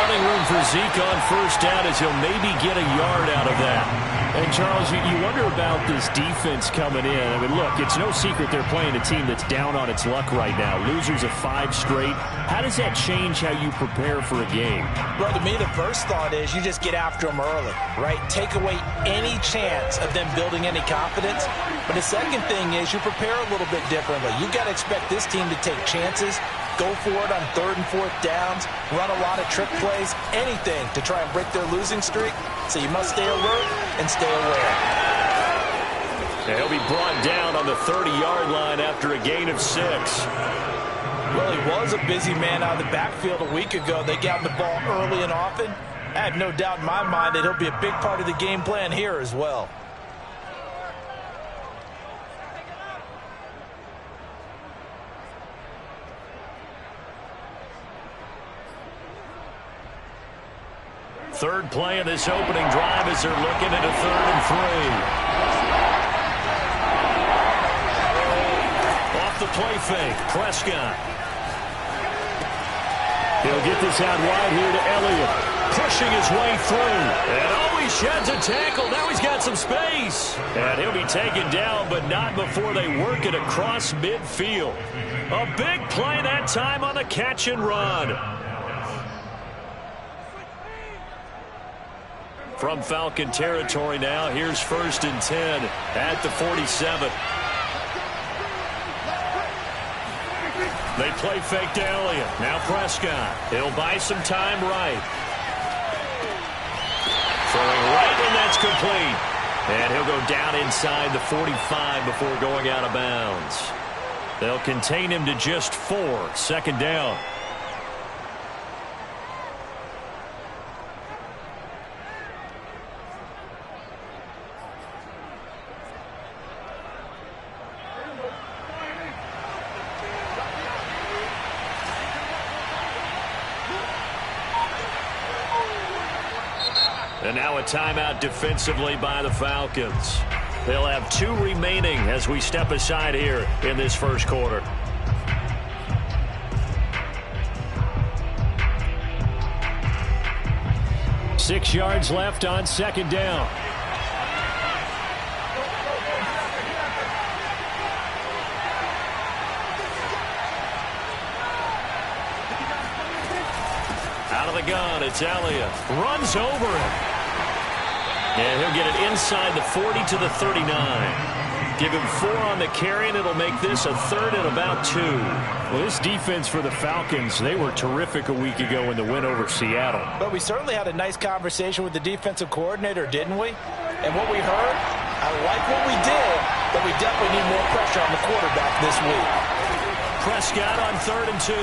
running room for Zeke on first down as he'll maybe get a yard out of that. And, Charles, you wonder about this defense coming in. I mean, look, it's no secret they're playing a team that's down on its luck right now. Losers of 5 straight. How does that change how you prepare for a game? Well, to me, the first thought is you just get after them early, right? Take away any chance of them building any confidence. But the second thing is you prepare a little bit differently. You've got to expect this team to take chances, go for it on 3rd and 4th downs, run a lot of trick plays, anything to try and break their losing streak. So you must stay alert and stay aware. And he'll be brought down on the 30-yard line after a gain of 6. Well, he was a busy man out of the backfield a week ago. They got the ball early and often. I have no doubt in my mind that he'll be a big part of the game plan here as well. Third play of this opening drive as they're looking at a 3rd and 3. Off the play fake, Prescott. He'll get this out wide here to Elliott. Pushing his way through. And oh, he sheds a tackle. Now he's got some space. And he'll be taken down, but not before they work it across midfield. A big play that time on the catch and run. From Falcon territory now, here's 1st and 10 at the 47. They play fake to Elliott. Now Prescott. He'll buy some time right. Throwing right, and that's complete. And he'll go down inside the 45 before going out of bounds. They'll contain him to just 4. 2nd down. And now a timeout defensively by the Falcons. They'll have 2 remaining as we step aside here in this first quarter. Six yards left on 2nd down. Out of the gun, it's Elliott. Runs over him. And he'll get it inside the 40 to the 39. Give him 4 on the carry, and it'll make this a 3rd and about 2. Well, this defense for the Falcons, they were terrific a week ago in the win over Seattle. But we certainly had a nice conversation with the defensive coordinator, didn't we? And what we heard, I like what we did, but we definitely need more pressure on the quarterback this week. Prescott on 3rd and 2.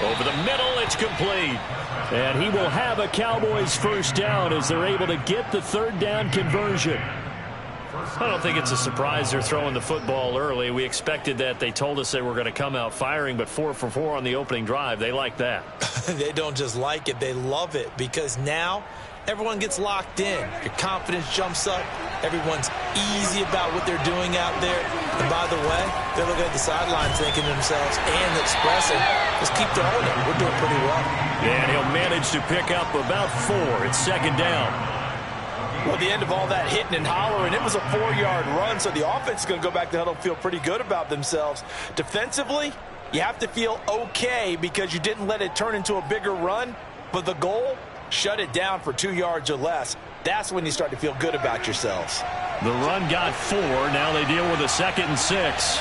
Over the middle, it's complete. And he will have a Cowboys first down as they're able to get the 3rd down conversion. I don't think it's a surprise they're throwing the football early. We expected that. They told us they were going to come out firing, but 4 for 4 on the opening drive. They like that. They don't just like it. They love it because now everyone gets locked in. Your confidence jumps up. Everyone's easy about what they're doing out there. And by the way, they're looking at the sideline thinking to themselves and expressing, let's keep throwing it. We're doing pretty well. And he'll manage to pick up about 4. It's 2nd down. Well, at the end of all that hitting and hollering, it was a 4-yard run, so the offense is going to go back to the huddle and feel pretty good about themselves. Defensively, you have to feel okay because you didn't let it turn into a bigger run, but the goal, shut it down for 2 yards or less. That's when you start to feel good about yourselves. The run got 4. Now they deal with a 2nd and 6.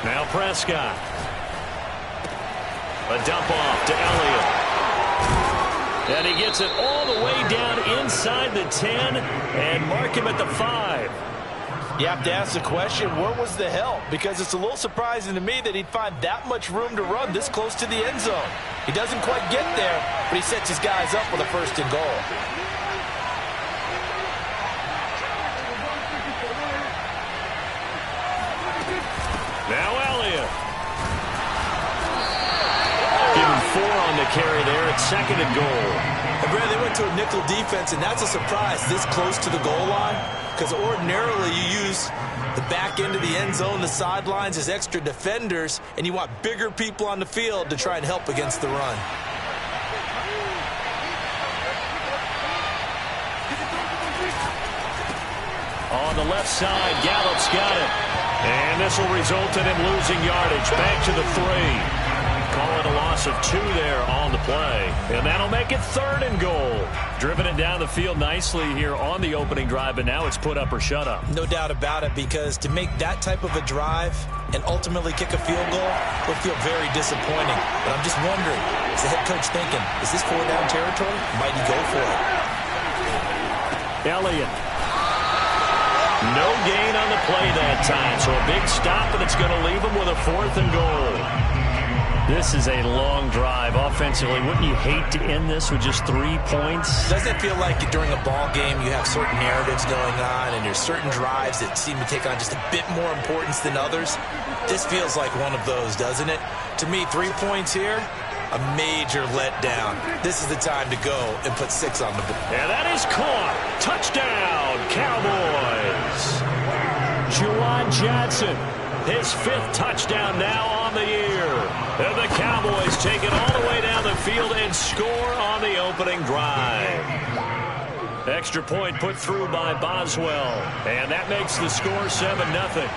Now Prescott. A dump off to Elliott. And he gets it all the way down inside the 10 and mark him at the 5. You have to ask the question, where was the help? Because it's a little surprising to me that he'd find that much room to run this close to the end zone. He doesn't quite get there, but he sets his guys up with a 1st and goal. Now Elliott. Give him 4 on the carry there at 2nd and goal. And Brad, they went to a nickel defense, and that's a surprise this close to the goal line, because ordinarily you use the back end of the end zone, the sidelines as extra defenders, and you want bigger people on the field to try and help against the run. On the left side, Gallup's got it. And this will result in him losing yardage. Back to the 3. Call it a loss of 2 there on the play. And that'll make it 3rd and goal. Driven it down the field nicely here on the opening drive, and now it's put up or shut up. No doubt about it, because to make that type of a drive and ultimately kick a field goal will feel very disappointing. But I'm just wondering, is the head coach thinking, is this 4-down territory? Might he go for it? Elliott. No gain on the play that time, so a big stop, and it's going to leave him with a 4th and goal. This is a long drive offensively. Wouldn't you hate to end this with just 3 points? Doesn't it feel like during a ball game you have certain narratives going on and there's certain drives that seem to take on just a bit more importance than others? This feels like one of those, doesn't it? To me, 3 points here, a major letdown. This is the time to go and put 6 on the board. And that is caught. Touchdown, Cowboys. Juwan Johnson, his 5th touchdown now on the year. And the Cowboys take it all the way down the field and score on the opening drive. Extra point put through by Boswell. And that makes the score 7-0.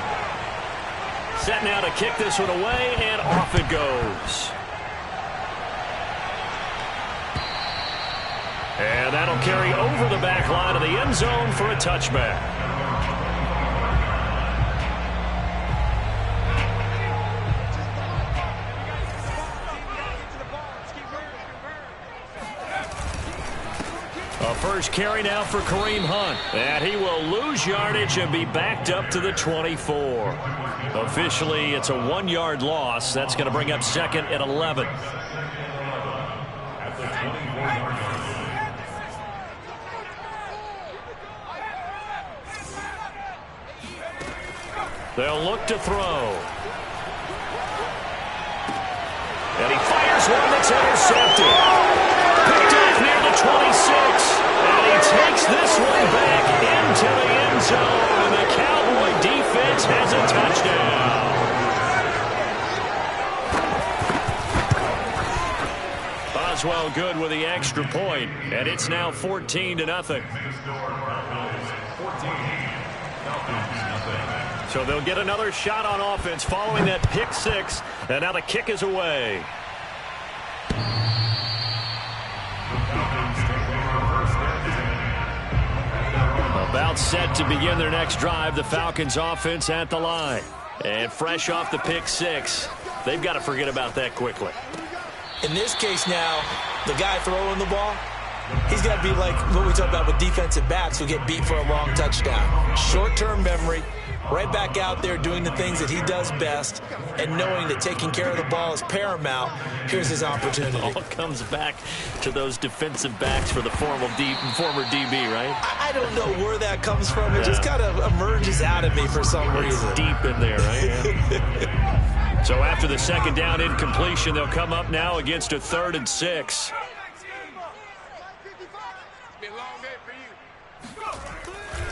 Set now to kick this one away, and off it goes. And that'll carry over the back line of the end zone for a touchback. A first carry now for Kareem Hunt. And he will lose yardage and be backed up to the 24. Officially, it's a 1-yard loss. That's going to bring up 2nd and 11. They'll look to throw. And he fires one that's intercepted. Picked off near the 26. And he takes this one back into the end zone. And the Cowboy defense has a touchdown. Boswell good with the extra point. And it's now 14-0. So they'll get another shot on offense following that pick 6. And now the kick is away. About set to begin their next drive. The Falcons offense at the line. And fresh off the pick 6. They've got to forget about that quickly. In this case now, the guy throwing the ball, he's got to be like what we talk about with defensive backs who get beat for a long touchdown. Short-term memory, right back out there doing the things that he does best, and knowing that taking care of the ball is paramount. Here's his opportunity. All comes back to those defensive backs for the former DB, right? I don't know where that comes from. It just kind of emerges out of me for some reason. It's deep in there, right? So after the 2nd down incompletion, they'll come up now against a 3rd and 6.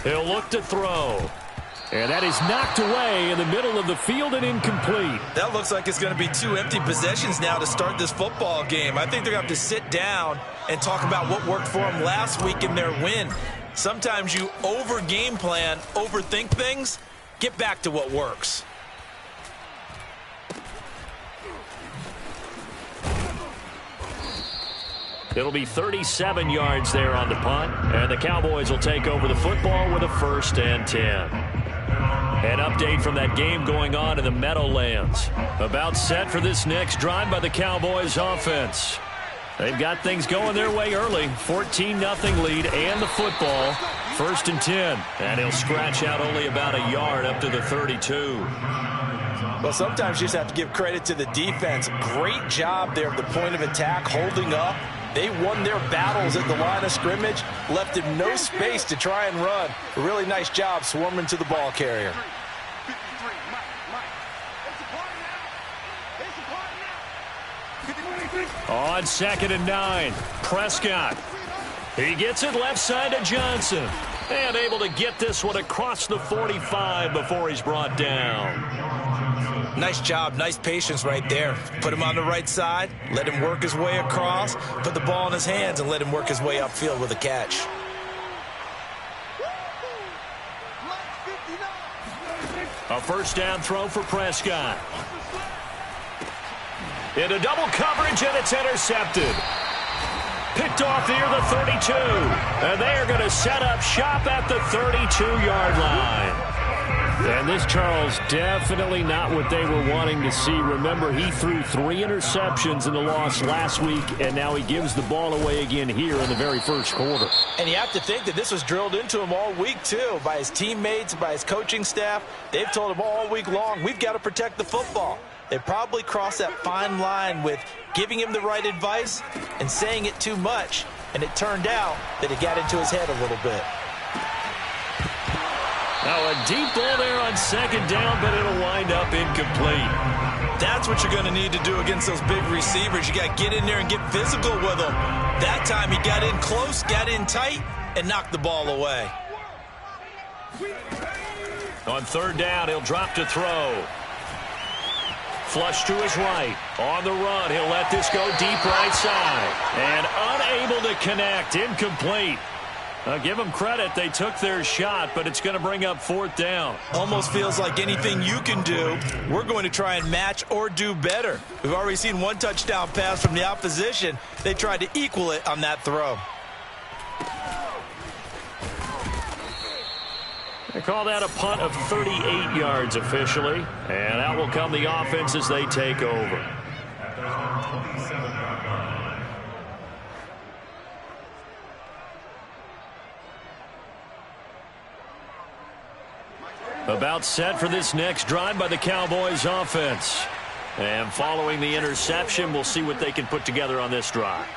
He'll look to throw. And that is knocked away in the middle of the field and incomplete. That looks like it's going to be 2 empty possessions now to start this football game. I think they're going to have to sit down and talk about what worked for them last week in their win. Sometimes you over-game plan, overthink things. Get back to what works. It'll be 37 yards there on the punt, and the Cowboys will take over the football with a 1st and 10. An update from that game going on in the Meadowlands. About set for this next drive by the Cowboys offense. They've got things going their way early. 14-0 lead and the football. 1st and 10. And he'll scratch out only about a yard up to the 32. Well, sometimes you just have to give credit to the defense. Great job there at the point of attack, holding up. They won their battles at the line of scrimmage, left him no space to try and run. A really nice job swarming to the ball carrier. On 2nd and 9, Prescott He gets it left side to Johnson. And able to get this one across the 45 before he's brought down. Nice job, nice patience right there. Put him on the right side, let him work his way across, put the ball in his hands, and let him work his way upfield with a catch. A first down throw for Prescott. Into double coverage, and it's intercepted. Picked off near the 32. And they are going to set up shop at the 32-yard line. And this, Charles, definitely not what they were wanting to see. Remember, he threw 3 interceptions in the loss last week, and now he gives the ball away again here in the very first quarter. And you have to think that this was drilled into him all week, too, by his teammates, by his coaching staff. They've told him all week long, we've got to protect the football. They probably crossed that fine line with giving him the right advice and saying it too much, and it turned out that it got into his head a little bit. Now a deep ball there on second down, but it'll wind up incomplete. That's what you're going to need to do against those big receivers. You got to get in there and get physical with them. That time he got in close, got in tight, and knocked the ball away. On third down, he'll drop to throw. Flush to his right. On the run, he'll let this go deep right side. And unable to connect. Incomplete. Give them credit. They took their shot, but it's going to bring up fourth down. Almost feels like anything you can do, we're going to try and match or do better. We've already seen one touchdown pass from the opposition. They tried to equal it on that throw. They call that a punt of 38 yards officially. And out will come the offense as they take over. About set for this next drive by the Cowboys offense. And following the interception, we'll see what they can put together on this drive.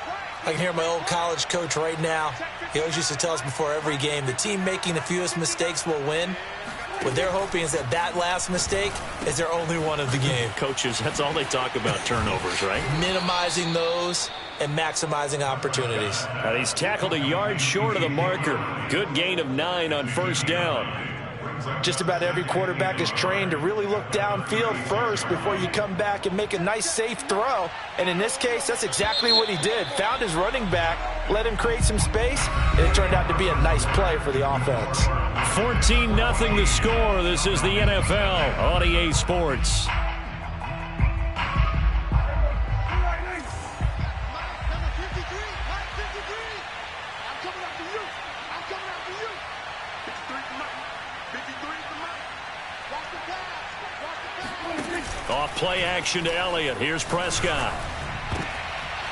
I can hear my old college coach right now. He always used to tell us before every game, the team making the fewest mistakes will win. What they're hoping is that that last mistake is their only one of the game. Coaches, that's all they talk about, turnovers, right? Minimizing those and maximizing opportunities. And he's tackled a yard short of the marker. Good gain of 9 on first down. Just about every quarterback is trained to really look downfield first before you come back and make a nice, safe throw. And in this case, that's exactly what he did. Found his running back, let him create some space, and it turned out to be a nice play for the offense. 14-0 the score. This is the NFL on EA Sports. Off play action to Elliott. Here's Prescott.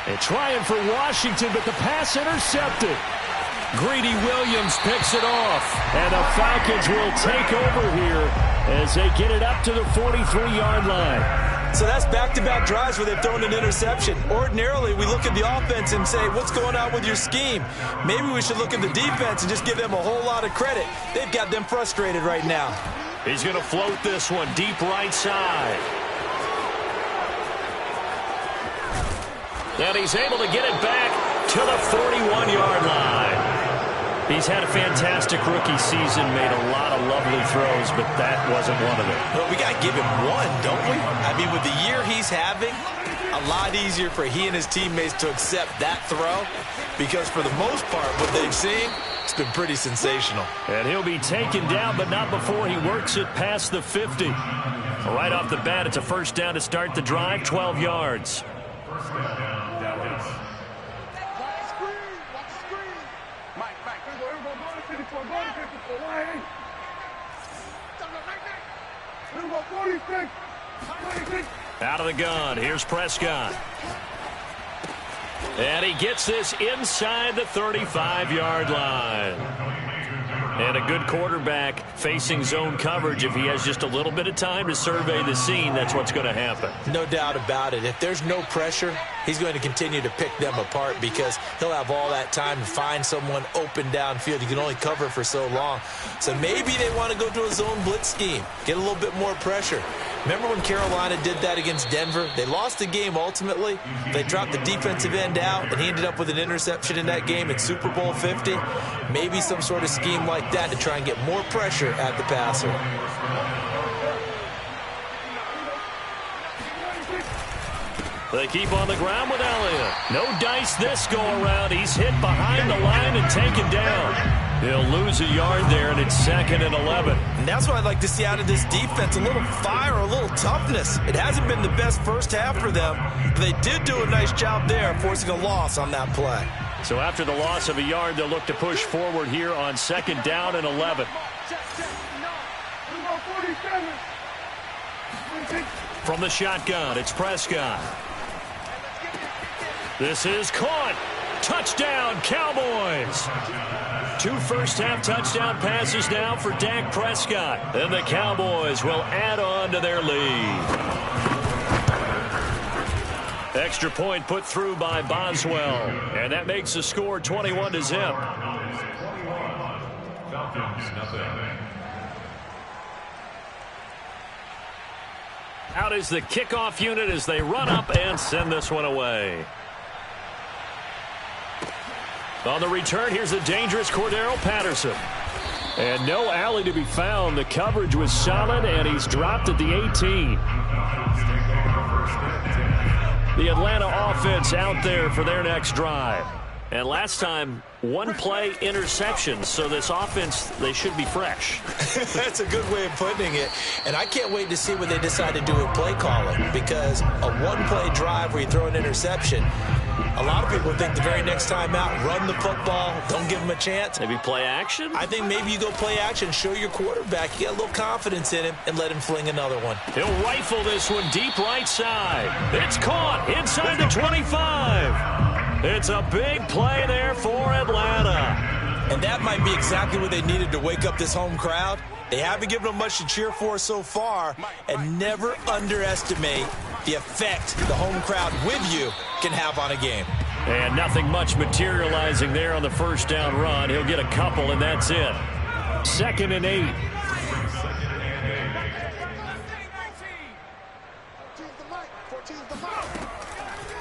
And trying for Washington, but the pass intercepted. Greedy Williams picks it off. And the Falcons will take over here as they get it up to the 43-yard line. So that's back-to-back drives where they've thrown an interception. Ordinarily, we look at the offense and say, what's going on with your scheme? Maybe we should look at the defense and just give them a whole lot of credit. They've got them frustrated right now. He's going to float this one deep right side. And he's able to get it back to the 41-yard line. He's had a fantastic rookie season, made a lot of lovely throws, but that wasn't one of them. Well, we got to give him one, don't we? I mean, with the year he's having, a lot easier for he and his teammates to accept that throw because for the most part, what they've seen, it's been pretty sensational. And he'll be taken down, but not before he works it past the 50. Right off the bat, it's a first down to start the drive, 12 yards. Out of the gun, here's Prescott. And he gets this inside the 35-yard line. And a good quarterback facing zone coverage. If he has just a little bit of time to survey the scene, that's what's going to happen. No doubt about it. If there's no pressure, he's going to continue to pick them apart because he'll have all that time to find someone open downfield. You can only cover for so long. So maybe they want to go to a zone blitz scheme, get a little bit more pressure. Remember when Carolina did that against Denver? They lost the game ultimately. They dropped the defensive end out, and he ended up with an interception in that game in Super Bowl 50. Maybe some sort of scheme like that to try and get more pressure at the passer. They keep on the ground with Elliott. No dice this go-around. He's hit behind the line and taken down. He'll lose a yard there, and it's 2nd and 11. And that's what I'd like to see out of this defense, a little fire, a little toughness. It hasn't been the best first half for them, but they did do a nice job there, forcing a loss on that play. So after the loss of a yard, they'll look to push forward here on 2nd down and 11. From the shotgun, it's Prescott. This is caught. Touchdown, Cowboys. 2 first-half touchdown passes now for Dak Prescott. And the Cowboys will add on to their lead. Extra point put through by Boswell. And that makes the score 21-0. Out is the kickoff unit as they run up and send this one away. On the return, here's the dangerous Cordero Patterson. And no alley to be found. The coverage was solid, and he's dropped at the 18. The Atlanta offense out there for their next drive. And last time, 1 play interception, so this offense, they should be fresh. That's a good way of putting it. And I can't wait to see what they decide to do with play calling, because a 1-play drive where you throw an interception, a lot of people think the very next time out, run the football, don't give them a chance. Maybe play action? I think maybe you go play action, show your quarterback, you get a little confidence in him, and let him fling another one. He'll rifle this one deep right side. It's caught inside the 25. It's a big play there for Atlanta. And that might be exactly what they needed to wake up this home crowd. They haven't given them much to cheer for so far, and never underestimate the effect the home crowd with you can have on a game. And nothing much materializing there on the first down run. He'll get a couple, and that's it. 2nd and 8.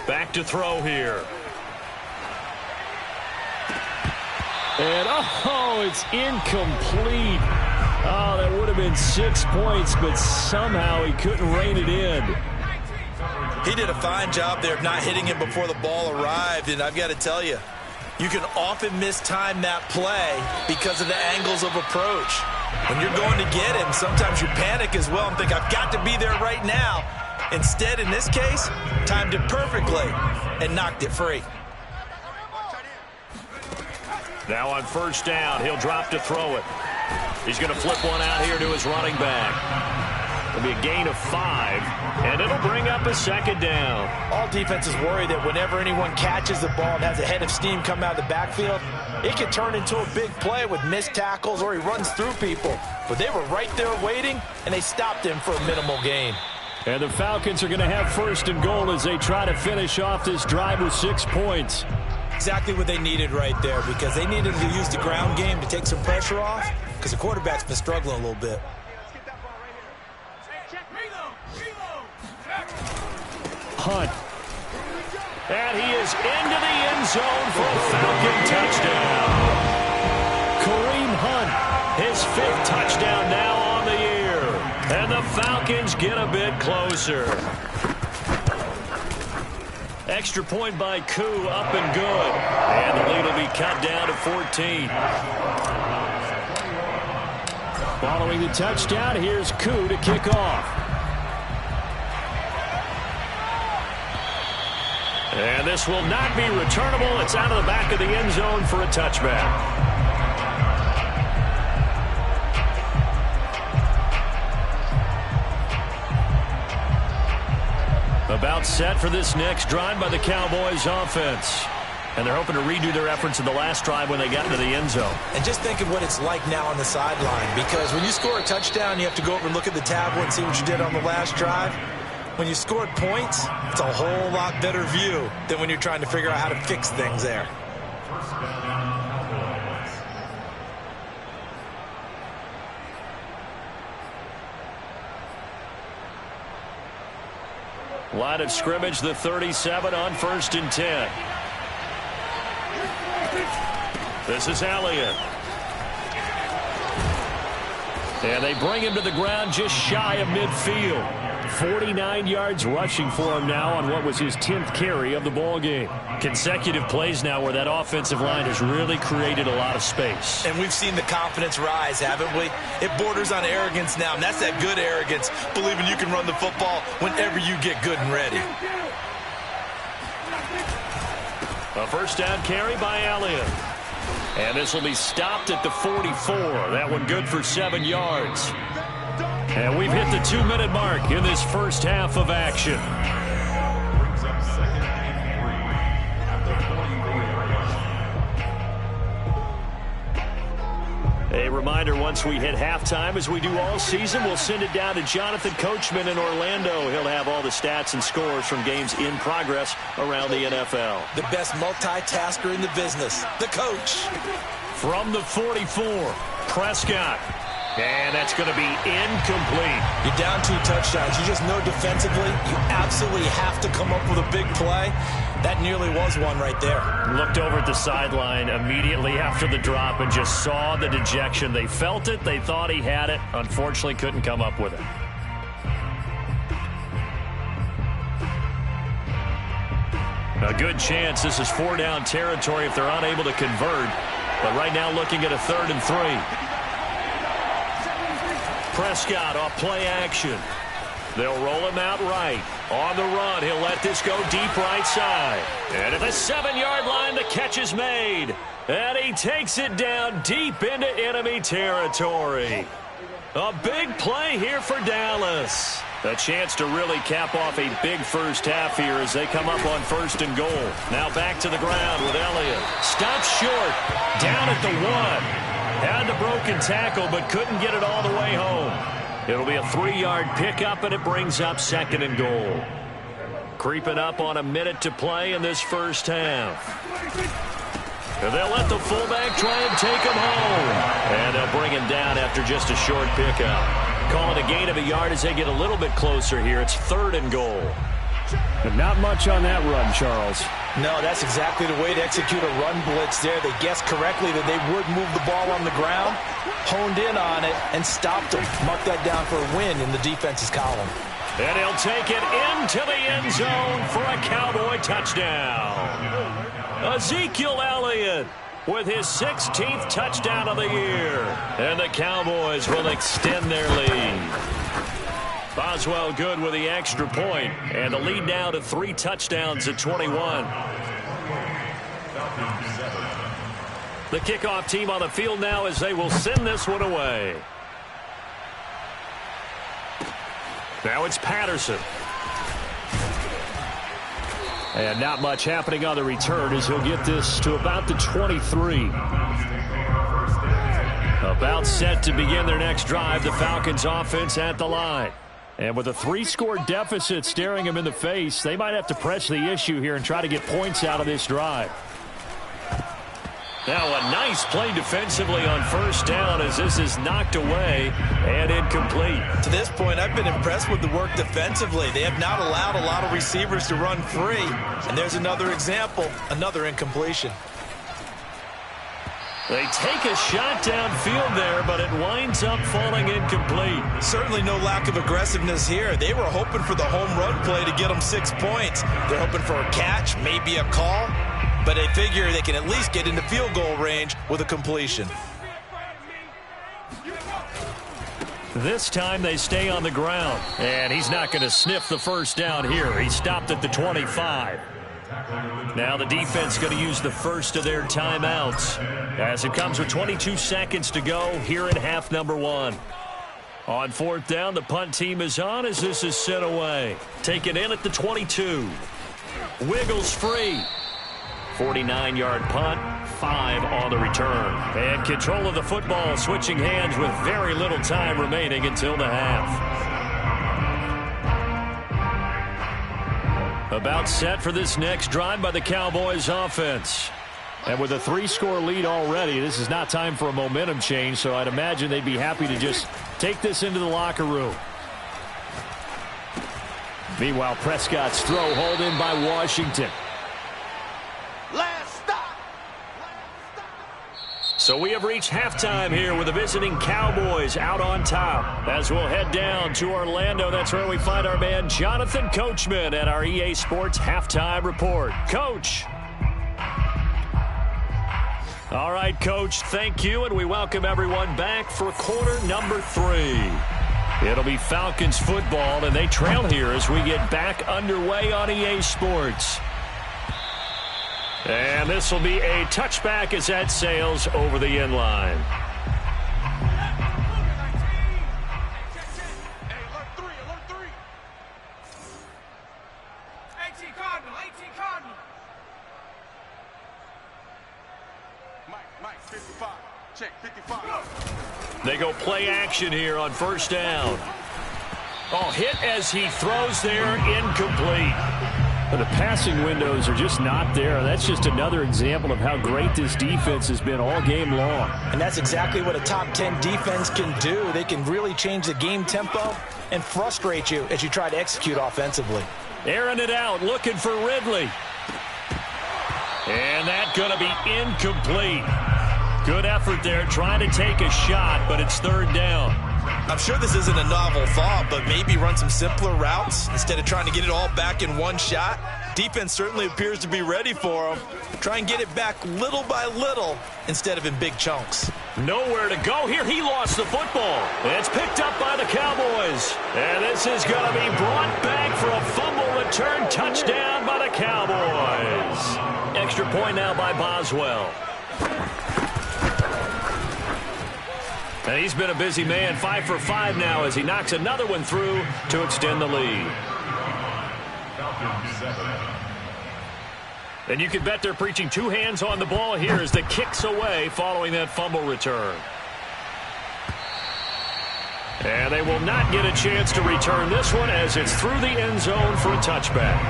Back to throw here. And, oh, it's incomplete. Oh, that would have been 6 points, but somehow he couldn't rein it in. He did a fine job there of not hitting him before the ball arrived, and I've got to tell you, you can often mistime that play because of the angles of approach. When you're going to get him, sometimes you panic as well and think, I've got to be there right now. Instead, in this case, timed it perfectly and knocked it free. Now on first down, he'll drop to throw it. He's going to flip one out here to his running back. It'll be a gain of 5, and it'll bring up a 2nd down. All defenses worry that whenever anyone catches the ball and has a head of steam come out of the backfield, it can turn into a big play with missed tackles or he runs through people. But they were right there waiting, and they stopped him for a minimal gain. And the Falcons are going to have 1st and goal as they try to finish off this drive with 6 points. Exactly what they needed right there, because they needed to use the ground game to take some pressure off, because the quarterback's been struggling a little bit. Hunt. And he is into the end zone for a Falcon touchdown. Kareem Hunt, his 5th touchdown now on the year. And the Falcons get a bit closer. Extra point by Koo, up and good. And the lead will be cut down to 14. Following the touchdown, here's Koo to kick off. And this will not be returnable. It's out of the back of the end zone for a touchback. About set for this next drive by the Cowboys offense. And they're hoping to redo their efforts in the last drive when they got into the end zone. And just think of what it's like now on the sideline, because when you score a touchdown, you have to go over and look at the tablet and see what you did on the last drive. When you scored points, it's a whole lot better view than when you're trying to figure out how to fix things there. Line of scrimmage, the 37 on 1st and 10. This is Elliott. And they bring him to the ground just shy of midfield. 49 yards rushing for him now on what was his 10th carry of the ball game. Consecutive plays now where that offensive line has really created a lot of space. And we've seen the confidence rise, haven't we? It borders on arrogance now, and that's that good arrogance, believing you can run the football whenever you get good and ready. A first down carry by Elliott. And this will be stopped at the 44. That one good for 7 yards. And we've hit the 2-minute mark in this first half of action. A reminder, once we hit halftime, as we do all season, we'll send it down to Jonathan Coachman in Orlando. He'll have all the stats and scores from games in progress around the NFL. The best multitasker in the business, the coach. From the 44, Prescott. And that's going to be incomplete. You're down 2 touchdowns. You just know defensively you absolutely have to come up with a big play. That nearly was one right there. Looked over at the sideline immediately after the drop and just saw the dejection. They felt it. They thought he had it. Unfortunately, couldn't come up with it. A good chance this is 4-down territory if they're unable to convert. But right now looking at a 3rd and 3. Prescott off play action. They'll roll him out right. On the run, he'll let this go deep right side. And at the 7-yard line, the catch is made. And he takes it down deep into enemy territory. A big play here for Dallas. A chance to really cap off a big first half here as they come up on 1st and goal. Now back to the ground with Elliott. Stops short. Down at the 1. Had the broken tackle, but couldn't get it all the way home. It'll be a 3-yard pickup, and it brings up 2nd and goal. Creeping up on a minute to play in this first half. And they'll let the fullback try and take him home. And they'll bring him down after just a short pickup. Call it a gain of a yard as they get a little bit closer here. It's 3rd and goal. But not much on that run, Charles. No, that's exactly the way to execute a run blitz there. They guessed correctly that they would move the ball on the ground, honed in on it, and stopped them. Mark that down for a win in the defense's column. And he'll take it into the end zone for a Cowboy touchdown. Ezekiel Elliott with his 16th touchdown of the year. And the Cowboys will extend their lead. Boswell good with the extra point, and the lead now to 3 touchdowns at 21. The kickoff team on the field now as they will send this one away. Now it's Patterson. And not much happening on the return as he'll get this to about the 23. About set to begin their next drive, the Falcons offense at the line. And with a 3-score deficit staring them in the face, they might have to press the issue here and try to get points out of this drive. Now a nice play defensively on first down as this is knocked away and incomplete. To this point, I've been impressed with the work defensively. They have not allowed a lot of receivers to run free. And there's another example, another incompletion. They take a shot downfield there, but it winds up falling incomplete. Certainly no lack of aggressiveness here. They were hoping for the home run play to get them 6 points. They're hoping for a catch, maybe a call, but they figure they can at least get into field goal range with a completion. This time they stay on the ground, and he's not going to sniff the first down here. He stopped at the 25. Now the defense going to use the first of their timeouts as it comes with 22 seconds to go here in half number 1. On 4th down, the punt team is on as this is sent away. Taken in at the 22. Wiggles free. 49-yard punt, 5 on the return. And control of the football switching hands with very little time remaining until the half. About set for this next drive by the Cowboys offense. And with a 3-score lead already, this is not time for a momentum change, so I'd imagine they'd be happy to just take this into the locker room. Meanwhile, Prescott's throw hauled in by Washington. Last stop. So we have reached halftime here with the visiting Cowboys out on top. As we'll head down to Orlando, that's where we find our man Jonathan Coachman at our EA Sports Halftime Report. Coach. All right, Coach, thank you, and we welcome everyone back for quarter number 3. It'll be Falcons football, and they trail here as we get back underway on EA Sports. And this will be a touchback as that sails over the end line. Mike, 55. Check, 55. They go play action here on first down. Oh, hit as he throws there, incomplete. But the passing windows are just not there. That's just another example of how great this defense has been all game long. And that's exactly what a top 10 defense can do. They can really change the game tempo and frustrate you as you try to execute offensively. Airing it out, looking for Ridley. And that's going to be incomplete. Good effort there, trying to take a shot, but it's third down. I'm sure this isn't a novel thought, but maybe run some simpler routes instead of trying to get it all back in one shot. Defense certainly appears to be ready for them. Try and get it back little by little instead of in big chunks. Nowhere to go here. He lost the football. It's picked up by the Cowboys. And this is going to be brought back for a fumble return touchdown by the Cowboys. Extra point now by Boswell. And he's been a busy man, 5 for 5 now as he knocks another one through to extend the lead. And you can bet they're preaching 2 hands on the ball here as the kick's away following that fumble return. And they will not get a chance to return this one as it's through the end zone for a touchback.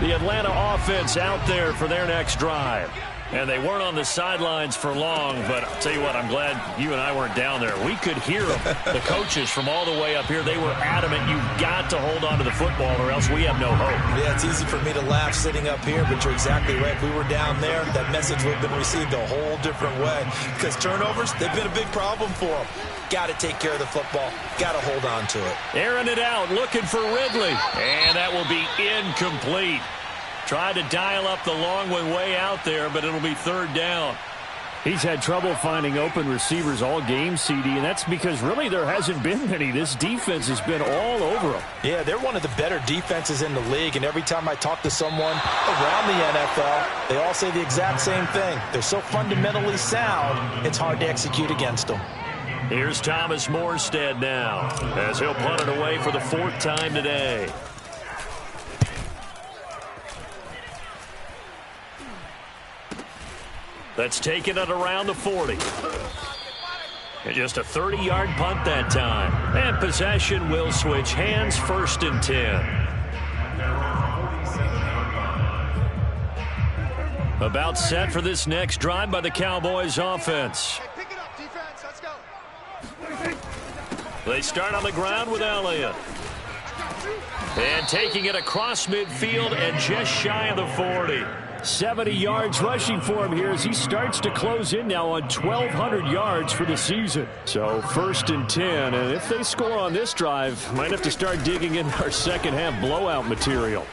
The Atlanta offense out there for their next drive. And they weren't on the sidelines for long, but I'll tell you what, I'm glad you and I weren't down there. We could hear them, the coaches from all the way up here. They were adamant, you've got to hold on to the football or else we have no hope. Yeah, it's easy for me to laugh sitting up here, but you're exactly right. If we were down there, that message would have been received a whole different way. Because turnovers, they've been a big problem for them. Got to take care of the football. Got to hold on to it. Airing it out, looking for Ridley. And that will be incomplete. Tried to dial up the long one way out there, but it'll be third down. He's had trouble finding open receivers all game, CD, and that's because really there hasn't been many. This defense has been all over them. Yeah, they're one of the better defenses in the league, and every time I talk to someone around the NFL, they all say the exact same thing. They're so fundamentally sound, it's hard to execute against them. Here's Thomas Morstead now as he'll punt it away for the 4th time today. That's taken it around the 40. And just a 30-yard punt that time. And possession will switch hands, 1st and 10. About set for this next drive by the Cowboys offense. Pick it up, defense. Let's go. They start on the ground with Elliott. And taking it across midfield and just shy of the 40. 70 yards rushing for him here as he starts to close in now on 1,200 yards for the season. So 1st and 10, and if they score on this drive, might have to start digging in our second half blowout material.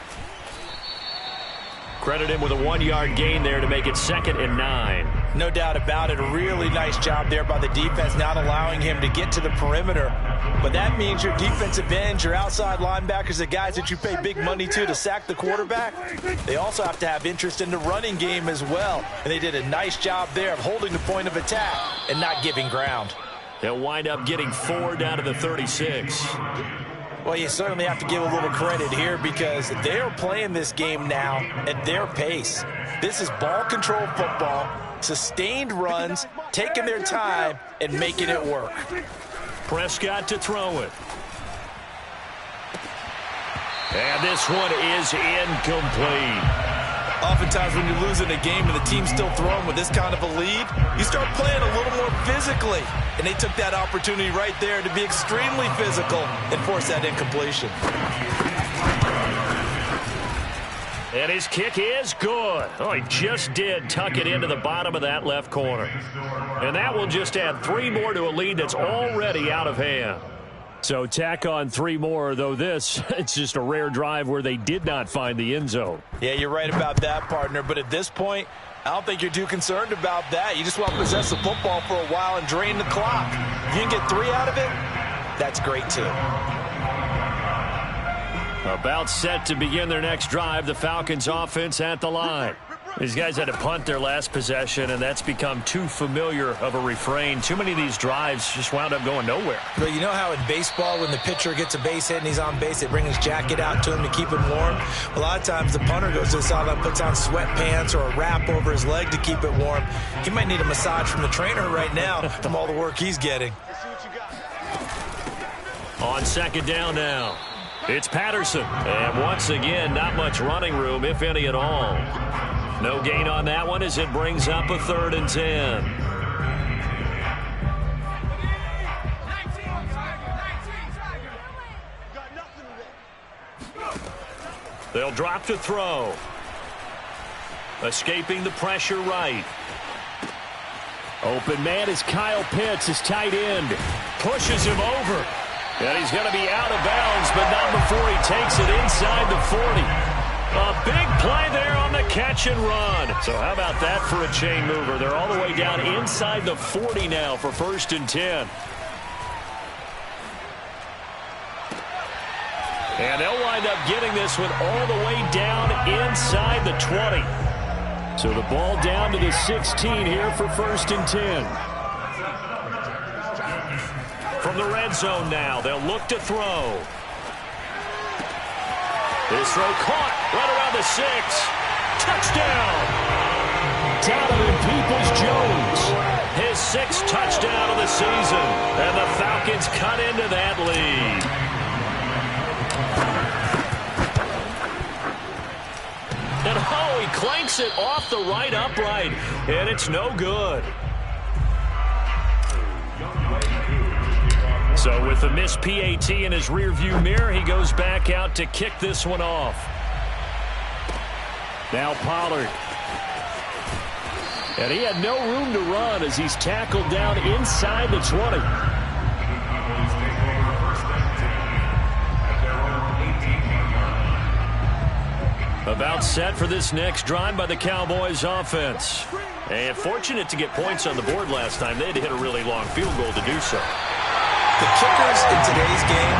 Credit him with a 1-yard gain there to make it 2nd and 9. No doubt about it. A really nice job there by the defense, not allowing him to get to the perimeter. But that means your defensive ends, your outside linebackers, the guys that you pay big money to sack the quarterback, they also have to have interest in the running game as well. And they did a nice job there of holding the point of attack and not giving ground. They'll wind up getting 4 down to the 36. Well, you certainly have to give a little credit here because they are playing this game now at their pace. This is ball control football, sustained runs, taking their time, and making it work. Prescott to throw it. And this one is incomplete. Oftentimes when you're losing a game and the team's still throwing with this kind of a lead, you start playing a little more physically. And they took that opportunity right there to be extremely physical and force that incompletion. And his kick is good. Oh, he just did tuck it into the bottom of that left corner. And that will just add 3 more to a lead that's already out of hand. So tack on 3 more, though it's just a rare drive where they did not find the end zone. Yeah, you're right about that, partner. But at this point, I don't think you're too concerned about that. You just want to possess the football for a while and drain the clock. If you can get 3 out of it, that's great too. About set to begin their next drive, the Falcons offense at the line. These guys had to punt their last possession, and that's become too familiar of a refrain. Too many of these drives just wound up going nowhere. But you know how in baseball, when the pitcher gets a base hit and he's on base, they bring his jacket out to him to keep him warm? A lot of times the punter goes to the sideline, puts on sweatpants or a wrap over his leg to keep it warm. He might need a massage from the trainer right now from all the work he's getting. On second down now, it's Patterson. And once again, not much running room, if any at all. No gain on that one as it brings up a 3rd and 10. They'll drop to throw. Escaping the pressure right. Open man is Kyle Pitts, his tight end. Pushes him over. And he's going to be out of bounds, but not before he takes it inside the 40. A big play there on the catch and run. So how about that for a chain mover? They're all the way down inside the 40 now for 1st and 10. And they'll wind up getting this one all the way down inside the 20. So the ball down to the 16 here for 1st and 10. From the red zone now, they'll look to throw. This throw caught right around the 6. Touchdown! Donovan Peoples-Jones. His 6th touchdown of the season. And the Falcons cut into that lead. And oh, he clanks it off the right upright. And it's no good. So with the missed PAT in his rearview mirror, he goes back out to kick this one off. Now Pollard. And he had no room to run as he's tackled down inside the 20. About set for this next drive by the Cowboys offense. And fortunate to get points on the board last time. They had to hit a really long field goal to do so. The kickers in today's game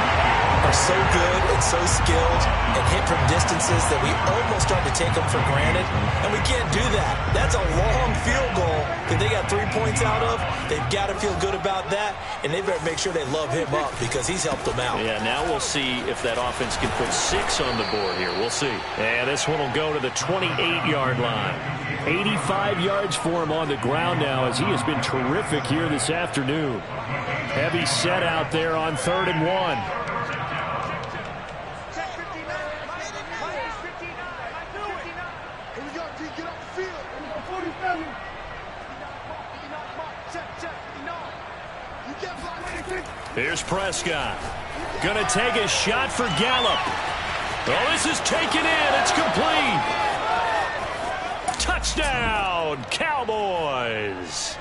are so good and so skilled and hit from distances that we almost start to take them for granted. And we can't do that. That's a long field goal that they got 3 points out of. They've got to feel good about that, and they better make sure they love him up because he's helped them out. Yeah, now we'll see if that offense can put 6 on the board here. We'll see. And this one will go to the 28-yard line. 85 yards for him on the ground now as he has been terrific here this afternoon. Heavy set out there on 3rd and 1. Here's Prescott. Gonna take a shot for Gallup. Oh, this is taken in. It's complete. Touchdown, Cowboys.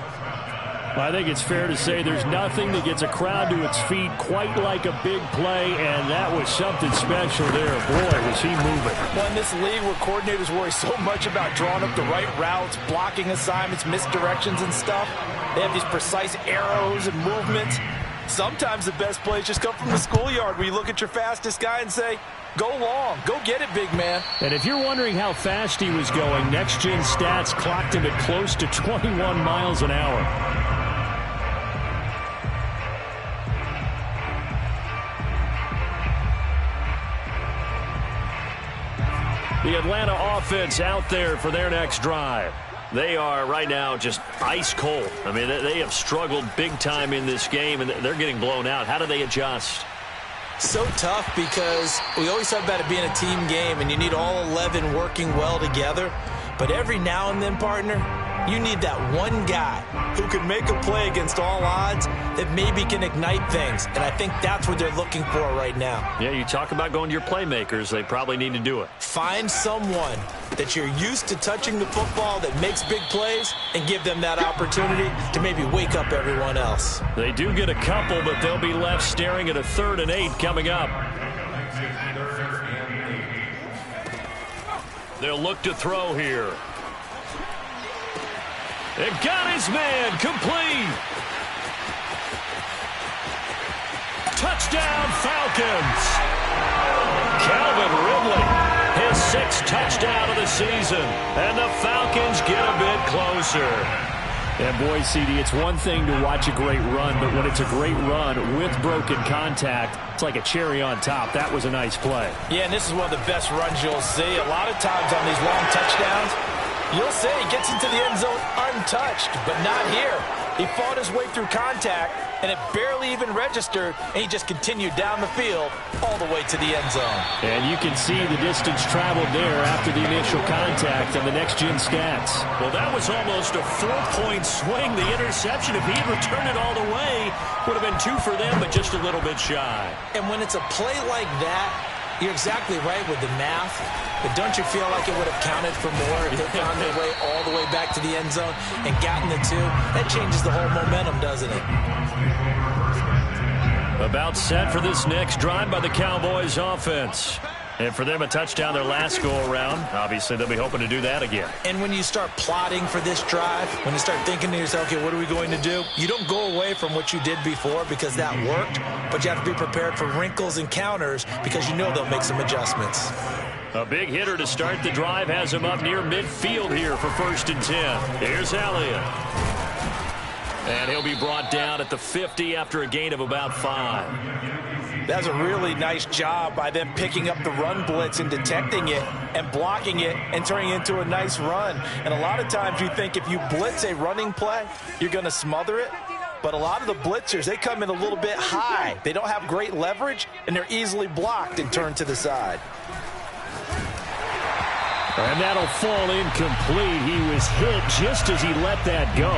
I think it's fair to say there's nothing that gets a crowd to its feet quite like a big play, and that was something special there. Boy, was he moving. Well, in this league where coordinators worry so much about drawing up the right routes, blocking assignments, misdirections and stuff, they have these precise arrows and movements. Sometimes the best plays just come from the schoolyard where you look at your fastest guy and say, go long, go get it, big man. And if you're wondering how fast he was going, Next Gen Stats clocked him at close to 21 miles an hour. The Atlanta offense out there for their next drive. They are right now just ice cold. I mean, they have struggled big time in this game, and they're getting blown out. How do they adjust? So tough because we always talk about it being a team game, and you need all 11 working well together. But every now and then, partner, you need that one guy who can make a play against all odds that maybe can ignite things. And I think that's what they're looking for right now. Yeah, you talk about going to your playmakers. They probably need to do it. Find someone that you're used to touching the football that makes big plays and give them that opportunity to maybe wake up everyone else. They do get a couple, but they'll be left staring at a 3rd and 8 coming up. They'll look to throw here. It got his man complete. Touchdown Falcons. Calvin Ridley, his 6th touchdown of the season. And the Falcons get a bit closer. And boy, CD, it's one thing to watch a great run, but when it's a great run with broken contact, it's like a cherry on top. That was a nice play. Yeah, and this is one of the best runs you'll see. A lot of times on these long touchdowns, you'll say he gets into the end zone untouched, but not here. He fought his way through contact, and it barely even registered, and he just continued down the field all the way to the end zone. And you can see the distance traveled there after the initial contact on the next-gen stats. Well, that was almost a 4-point swing. The interception, if he had returned it all the way, would have been 2 for them, but just a little bit shy. And when it's a play like that, you're exactly right with the math, but don't you feel like it would have counted for more if they found their way all the way back to the end zone and gotten the 2? That changes the whole momentum, doesn't it? About set for this next drive by the Cowboys offense. And for them, a touchdown their last go-around. Obviously, they'll be hoping to do that again. And when you start plotting for this drive, when you start thinking to yourself, okay, what are we going to do? You don't go away from what you did before because that worked, but you have to be prepared for wrinkles and counters because you know they'll make some adjustments. A big hitter to start the drive has him up near midfield here for 1st and 10. Here's Elliott. And he'll be brought down at the 50 after a gain of about 5. That's a really nice job by them picking up the run blitz and detecting it and blocking it and turning it into a nice run. And a lot of times you think if you blitz a running play, you're going to smother it. But a lot of the blitzers, they come in a little bit high. They don't have great leverage, and they're easily blocked and turned to the side. And that'll fall incomplete. He was hit just as he let that go.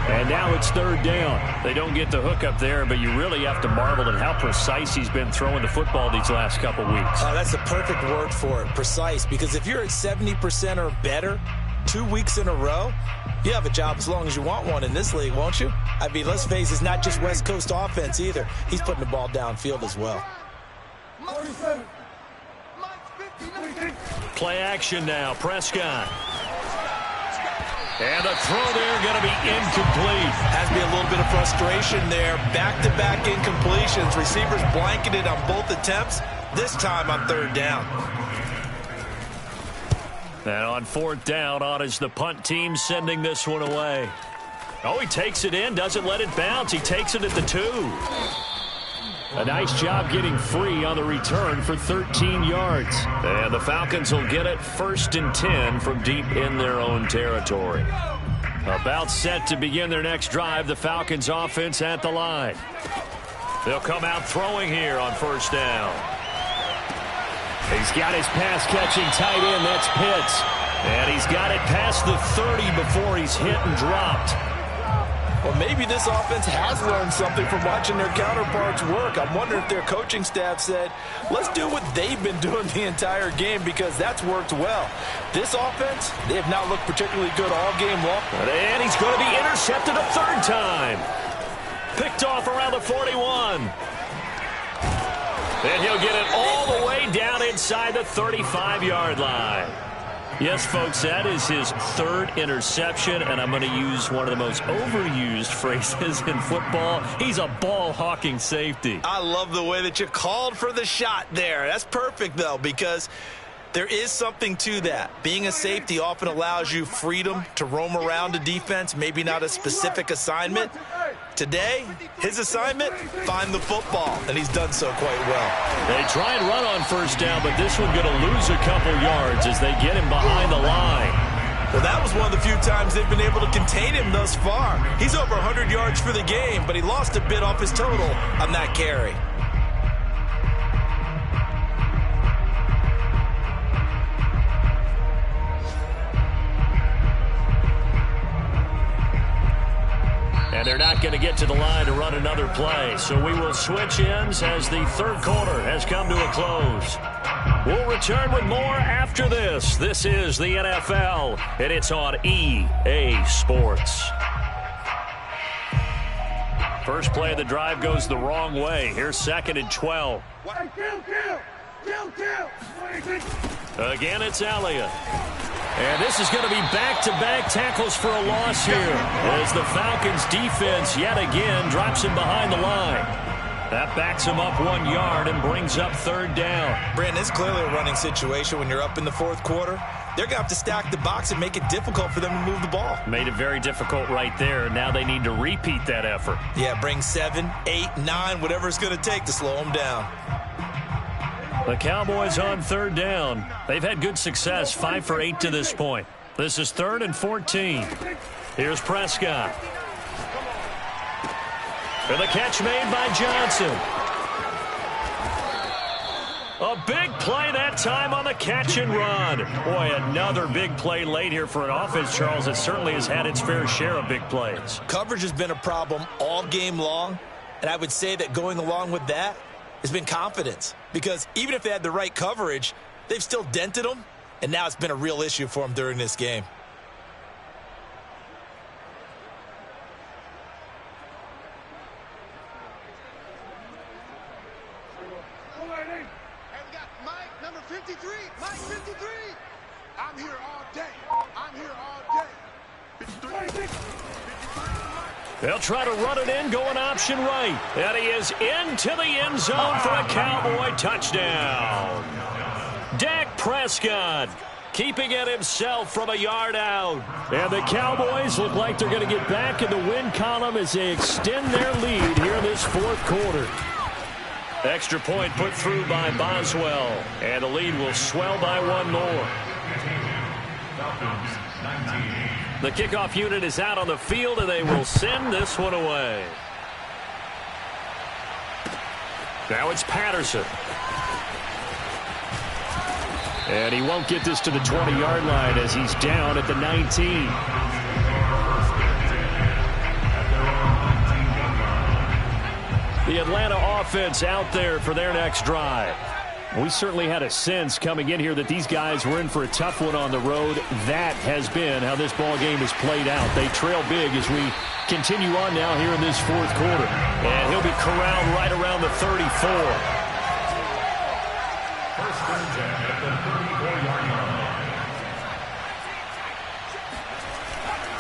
And now it's 3rd down. They don't get the hook up there, but you really have to marvel at how precise he's been throwing the football these last couple weeks. Oh, that's the perfect word for it, precise. Because if you're at 70% or better 2 weeks in a row, you have a job as long as you want one in this league, won't you? I mean, let's face it, it's not just West Coast offense either. He's putting the ball downfield as well. Play action now, Prescott. And the throw there going to be incomplete. Has to be a little bit of frustration there. Back-to-back incompletions. Receivers blanketed on both attempts, this time on 3rd down. And on 4th down, on is the punt team sending this one away. Oh, he takes it in, doesn't let it bounce. He takes it at the 2. A nice job getting free on the return for 13 yards. And the Falcons will get it 1st and 10 from deep in their own territory. About set to begin their next drive, the Falcons offense at the line. They'll come out throwing here on 1st down. He's got his pass-catching tight end, that's Pitts. And he's got it past the 30 before he's hit and dropped. Well, maybe this offense has learned something from watching their counterparts work. I'm wondering if their coaching staff said, let's do what they've been doing the entire game because that's worked well. This offense, they have not looked particularly good all game long. And he's going to be intercepted a 3rd time. Picked off around the 41. And he'll get it all the way down inside the 35-yard line. Yes, folks, that is his 3rd interception, and I'm going to use one of the most overused phrases in football. He's a ball-hawking safety. I love the way that you called for the shot there. That's perfect, though, because there is something to that. Being a safety often allows you freedom to roam around a defense, maybe not a specific assignment. Today, his assignment, find the football, and he's done so quite well. They try and run on 1st down, but this one's going to lose a couple yards as they get him behind the line. Well, that was one of the few times they've been able to contain him thus far. He's over 100 yards for the game, but he lost a bit off his total on that carry. going to get to the line to run another play. So we will switch ends as the third quarter has come to a close. We'll return with more after this. This is the NFL, and it's on EA Sports. First play of the drive goes the wrong way. Here's 2nd and 12. Again, it's Elliott. And this is going to be back-to-back tackles for a loss here as the Falcons defense yet again drops him behind the line. That backs him up 1 yard and brings up 3rd down. Brandon, it's clearly a running situation when you're up in the 4th quarter. They're going to have to stack the box and make it difficult for them to move the ball. Made it very difficult right there. Now they need to repeat that effort. Yeah, bring 7, 8, 9, whatever it's going to take to slow them down. The Cowboys on 3rd down. They've had good success, 5 for 8 to this point. This is 3rd and 14. Here's Prescott. And the catch made by Johnson. A big play that time on the catch and run. Boy, another big play late here for an offense, Charles, that certainly has had its fair share of big plays. Coverage has been a problem all game long, and I would say that going along with that has been confidence. Because even if they had the right coverage, they've still dented them, and now it's been a real issue for them during this game. Number 53, Mike 53. I'm here all day. I'm here all day. 53. They'll try to run it in, going option right. And he is into the end zone for a Cowboy touchdown. Dak Prescott keeping it himself from a yard out. And the Cowboys look like they're going to get back in the win column as they extend their lead here in this 4th quarter. Extra point put through by Boswell. And the lead will swell by 1 more. The kickoff unit is out on the field, and they will send this one away. Now it's Patterson. And he won't get this to the 20-yard line as he's down at the 19. The Atlanta offense out there for their next drive. We certainly had a sense coming in here that these guys were in for a tough one on the road. That has been how this ball game has played out. They trail big as we continue on now here in this 4th quarter. And he'll be corralled right around the 34.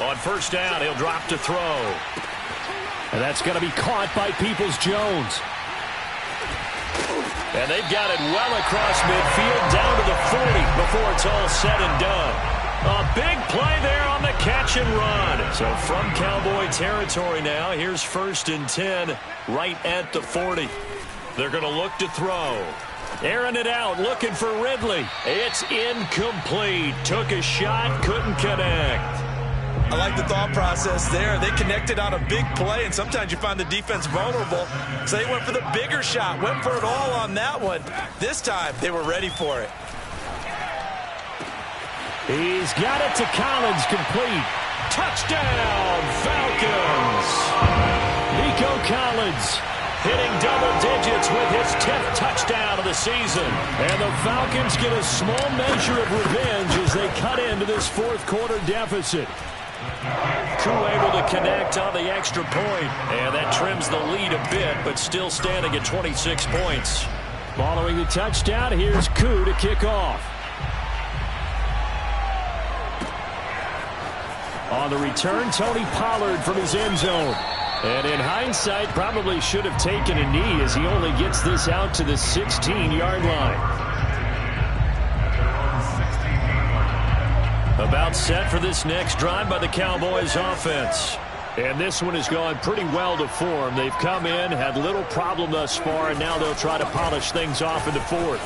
On 1st down, he'll drop to throw. And that's going to be caught by Peoples-Jones. And they've got it well across midfield down to the 40 before it's all said and done. A big play there on the catch and run. So from Cowboy territory now, here's 1st and 10 right at the 40. They're going to look to throw. Airing it out, looking for Ridley. It's incomplete. Took a shot, couldn't connect. I like the thought process there. They connected on a big play, and sometimes you find the defense vulnerable. So they went for the bigger shot, went for it all on that one. This time, they were ready for it. He's got it to Collins, complete. Touchdown, Falcons! Nico Collins hitting double digits with his 10th touchdown of the season. And the Falcons get a small measure of revenge as they cut into this 4th quarter deficit. Koo able to connect on the extra point, and that trims the lead a bit, but still standing at 26 points. Following the touchdown, here's Koo to kick off. On the return, Tony Pollard from his end zone. And in hindsight, probably should have taken a knee as he only gets this out to the 16-yard line. About set for this next drive by the Cowboys offense. And this one has gone pretty well to form. They've come in, had little problem thus far, and now they'll try to polish things off in the 4th.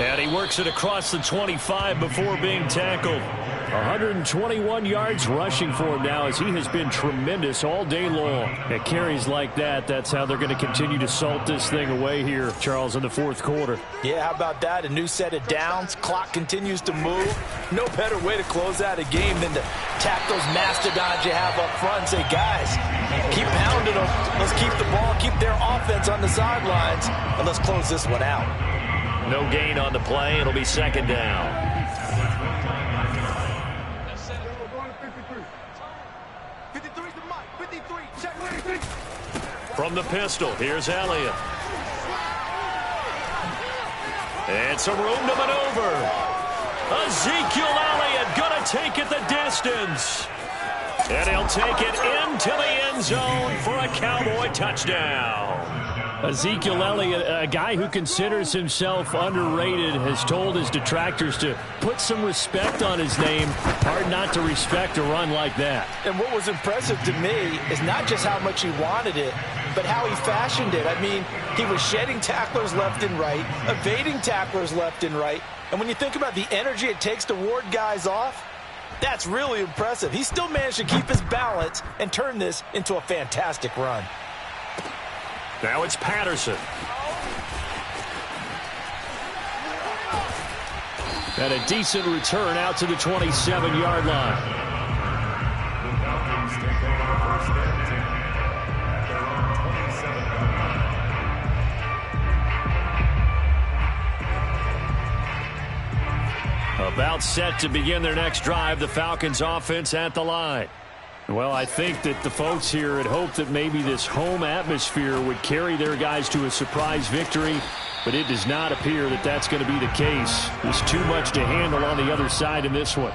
And he works it across the 25 before being tackled. 121 yards rushing for him now, as he has been tremendous all day long. At carries like that, that's how they're going to continue to salt this thing away here, Charles, in the fourth quarter. Yeah, how about that? A new set of downs. Clock continues to move. No better way to close out a game than to tap those mastodons you have up front and say, guys, keep pounding them. Let's keep the ball, keep their offense on the sidelines, and let's close this one out. No gain on the play. It'll be second down. From the pistol, here's Elliott. And some room to maneuver. Ezekiel Elliott going to take it the distance. And he'll take it into the end zone for a Cowboy touchdown. Ezekiel Elliott, a guy who considers himself underrated, has told his detractors to put some respect on his name. Hard not to respect a run like that. And what was impressive to me is not just how much he wanted it, but how he fashioned it. I mean, he was shedding tacklers left and right, evading tacklers left and right. And when you think about the energy it takes to ward guys off, that's really impressive. He still managed to keep his balance and turn this into a fantastic run. Now it's Patterson. And a decent return out to the 27-yard line. About set to begin their next drive, the Falcons offense at the line. Well, I think that the folks here had hoped that maybe this home atmosphere would carry their guys to a surprise victory, but it does not appear that that's going to be the case. There's too much to handle on the other side in this one.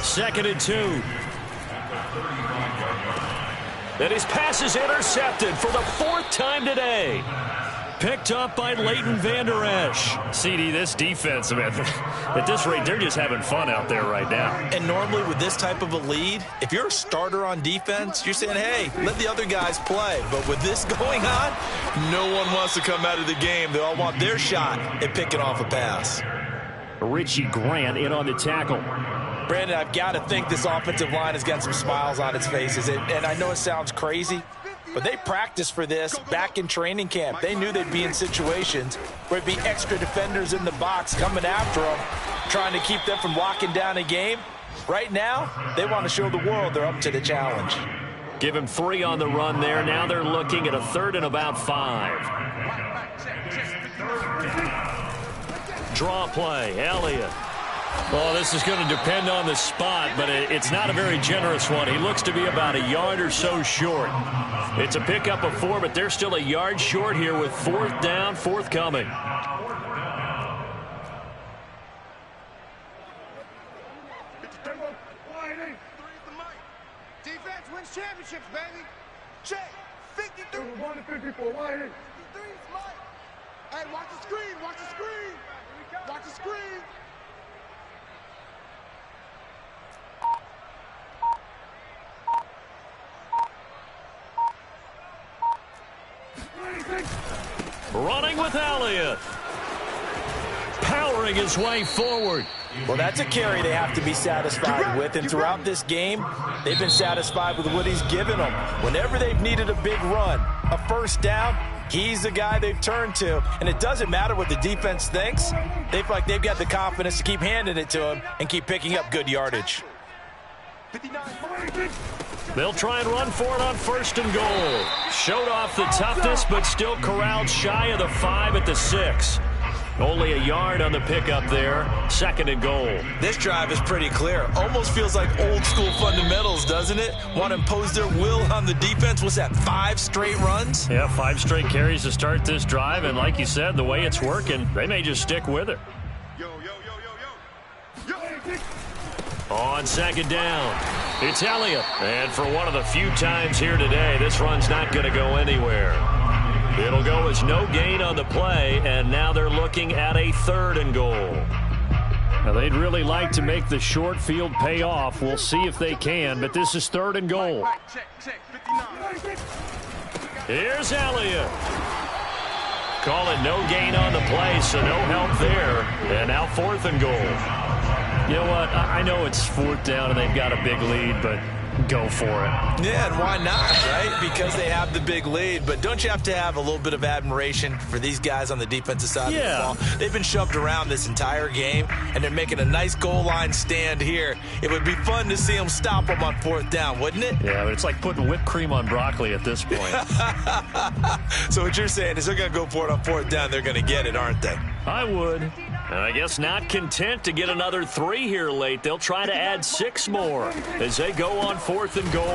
Second and 2. And his pass is intercepted for the fourth time today. Picked up by Leighton Vander Esch. CD, this defense, man, at this rate, they're just having fun out there right now. And normally with this type of a lead, if you're a starter on defense, you're saying, hey, let the other guys play. But with this going on, no one wants to come out of the game. They all want their shot at picking off a pass. Richie Grant in on the tackle. Brandon, I've got to think this offensive line has got some smiles on its faces. And I know it sounds crazy, but they practiced for this back in training camp. They knew they'd be in situations where it'd be extra defenders in the box coming after them, trying to keep them from locking down a game. Right now, they want to show the world they're up to the challenge. Give him 3 on the run there. Now they're looking at a 3rd and about 5. Draw play, Elliott. Well, this is going to depend on the spot, but it's not a very generous one. He looks to be about a yard or so short. It's a pickup of 4, but they're still a yard short here with 4th down, forthcoming. Defense wins championships, baby. Check. 53. 1-54. Wide in. 53 is Mike. Hey, watch the screen. Watch the screen. Watch the screen. Running with Elliott. Powering his way forward. Well, that's a carry they have to be satisfied with, and throughout this game, they've been satisfied with what he's given them. Whenever they've needed a big run, a first down, he's the guy they've turned to, and it doesn't matter what the defense thinks. They feel like they've got the confidence to keep handing it to him and keep picking up good yardage. They'll try and run for it on 1st and goal. Showed off the toughness, but still corralled shy of the 5 at the 6. Only a yard on the pickup there. 2nd and goal. This drive is pretty clear. Almost feels like old school fundamentals, doesn't it? Want to impose their will on the defense. What's that, 5 straight runs? Yeah, 5 straight carries to start this drive, and like you said, the way it's working, they may just stick with it. On 2nd down, it's Elliott. And for one of the few times here today, this run's not going to go anywhere. It'll go as no gain on the play, and now they're looking at a 3rd and goal. Now, they'd really like to make the short field pay off. We'll see if they can, but this is 3rd and goal. Here's Elliott. call it no gain on the play, so no help there. And now 4th and goal. You know what? I know it's 4th down and they've got a big lead, but go for it. Yeah, and why not, right? Because they have the big lead. But don't you have to have a little bit of admiration for these guys on the defensive side of the ball? They've been shoved around this entire game, and they're making a nice goal line stand here. It would be fun to see them stop them on 4th down, wouldn't it? Yeah, but it's like putting whipped cream on broccoli at this point. So what you're saying is they're going to go for it on 4th down. They're going to get it, aren't they? I would. And I guess not content to get another 3 here late. They'll try to add 6 more as they go on 4th and goal.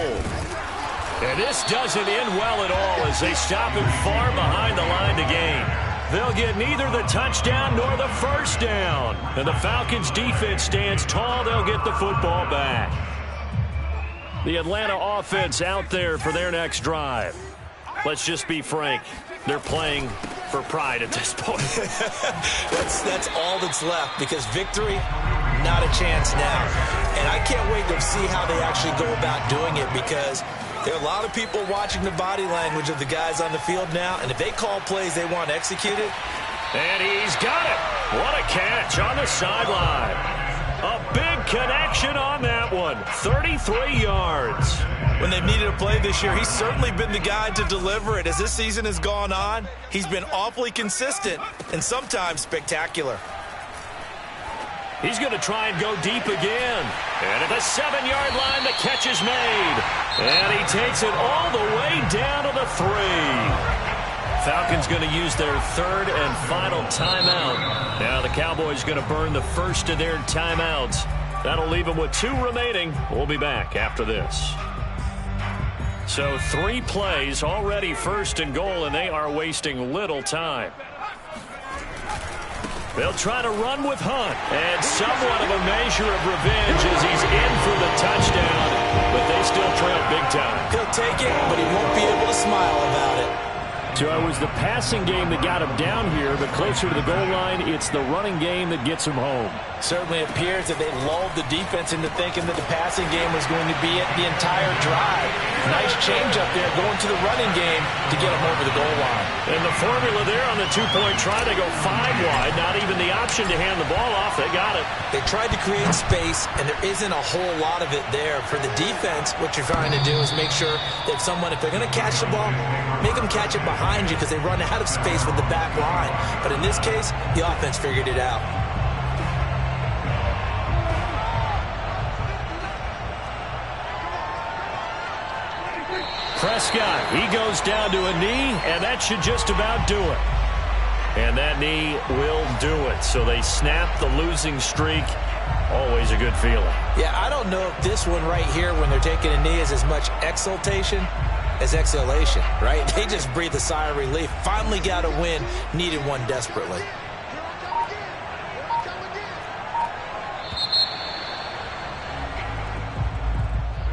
And this doesn't end well at all as they stop him far behind the line to gain. They'll get neither the touchdown nor the first down. And the Falcons defense stands tall. They'll get the football back. The Atlanta offense out there for their next drive. Let's just be frank. They're playing for pride at this point. That's all that's left, because victory, not a chance now. And I can't wait to see how they actually go about doing it, because there are a lot of people watching the body language of the guys on the field now, and if they call plays they want executed. And he's got it. What a catch on the sideline. A big connection on that one. 33 yards. When they've needed a play this year, he's certainly been the guy to deliver it. As this season has gone on, he's been awfully consistent and sometimes spectacular. He's going to try and go deep again. And at the 7-yard line, the catch is made. And he takes it all the way down to the 3. Falcons going to use their 3rd and final timeout. Now the Cowboys going to burn the first of their timeouts. That'll leave them with 2 remaining. We'll be back after this. So 3 plays, already 1st and goal, and they are wasting little time. They'll try to run with Hunt, and somewhat of a measure of revenge as he's in for the touchdown, but they still trail big time. He'll take it, but he won't be able to smile about it. So it was the passing game that got him down here, but closer to the goal line, it's the running game that gets him home. Certainly appears that they lulled the defense into thinking that the passing game was going to be it the entire drive. Nice change up there going to the running game to get him over the goal line. And the formula there on the 2-point try, they go 5 wide, not even the option to hand the ball off. They got it. They tried to create space, and there isn't a whole lot of it there. For the defense, what you're trying to do is make sure that if they're going to catch the ball, make them catch it behind you, because they run out of space with the back line. But in this case, the offense figured it out. Prescott, he goes down to a knee, and that should just about do it. And that knee will do it. So they snap the losing streak. Always a good feeling. Yeah, I don't know if this one right here, when they're taking a knee, is as much exultation as exhalation, right? They just breathe a sigh of relief. Finally got a win, needed one desperately.